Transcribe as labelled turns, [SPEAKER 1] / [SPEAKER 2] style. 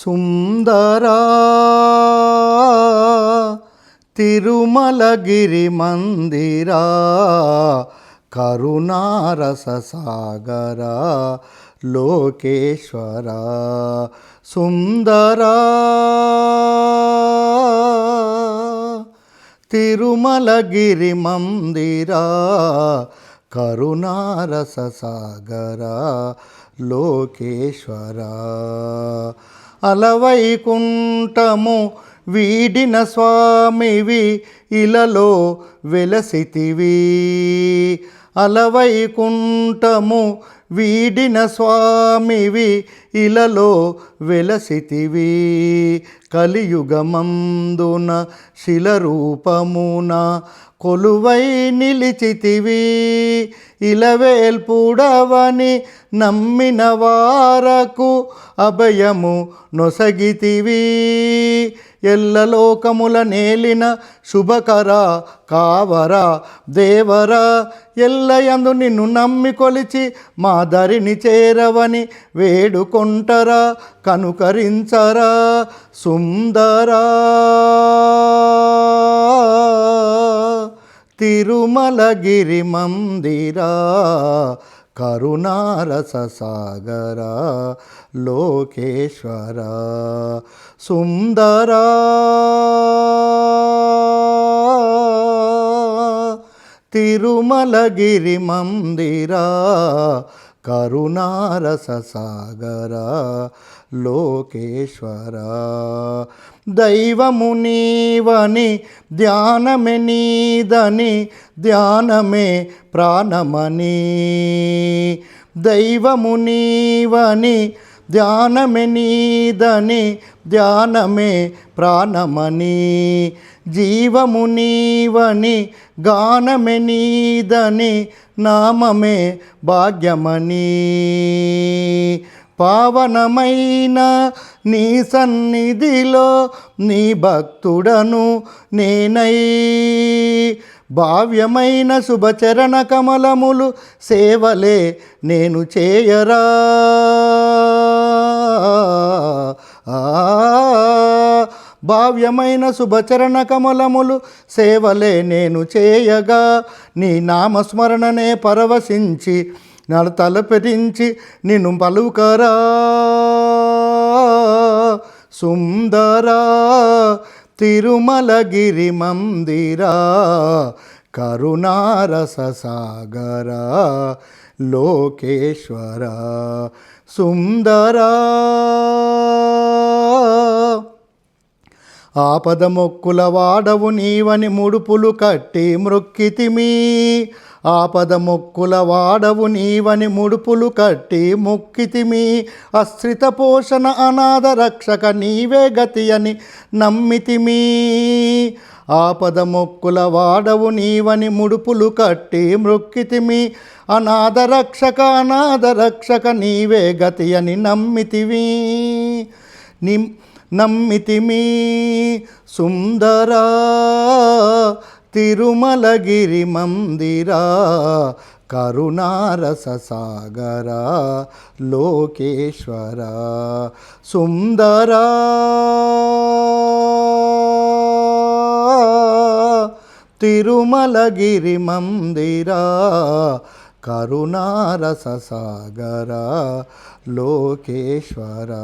[SPEAKER 1] సుందరా తిరుమలగిరి మందిరా కరుణారస సాగరా లోకేశ్వరా సుందరా తిరుమలగిరి మందిరా కరుణారస సాగరా లోకేశ్వరా అలవైకుంఠము వీడిన స్వామివి ఇలలో వెలసితివి అలవైకుంఠము వీడిన స్వామివి ఇలలో వెలసితివి కలియుగమందున శిలరూపమున కొలువై నిలిచితివి ఇలవేల్పుడవని నమ్మిన వారకు అభయము నొసగితివి ఎల్లలోకముల నేలిన శుభకర కావరా దేవరా ఎల్లయందు నిన్ను నమ్మి కొలిచి మా దరిని చేరవని వేడుకొంటరా కనుకరించరా సుందరా తిరుమలగిరి మందిరా కరుణారస సాగరా లోకేశ్వరా సుందరా తిరుమలగిరి మందిరా కరుణారస సాగరా లోకేశ్వరా దైవము నీవని ధ్యానమే నీదని ధ్యానమే ప్రాణమని దైవము నీవని ధ్యానమే నీదని ధ్యానమే ప్రాణమని జీవము నీవని గానమే నీదని నామమే భాగ్యమని పావనమైన నీ సన్నిధిలో నీ భక్తుడను నేనై భావ్యమైన శుభచరణ కమలములు సేవలే నేను చేయరా భావ్యమైన శుభచరణ కమలములు సేవలే నేను చేయగా నీ నామస్మరణనే పరవశించి నన్ను తలపెరించి నిన్ను పలుకరా సుందరా తిరుమలగిరి మందిరా కరుణారస సాగరా లోకేశ్వరా సుందరా ఆపద మొక్కుల వాడవు నీవని ముడుపులు కట్టి మృక్కితిమి ఆపద మొక్కుల వాడవు నీవని ముడుపులు కట్టి మొక్కితిమి అశ్రిత పోషణ అనాథ రక్షక నీవే గతి అని నమ్మితిమి ఆపద మొక్కుల వాడవు నీవని ముడుపులు కట్టి మృక్కితిమి అనాథ రక్షక నీవే గతి అని నమ్మితివి నమ్మితిమి సుందరా తిరుమలగిరి మందిరా కరుణారస సాగరా లోకేశ్వరా సుందరా తిరుమలగిరి మందిరా కరుణారస సాగరా లోకేశ్వరా.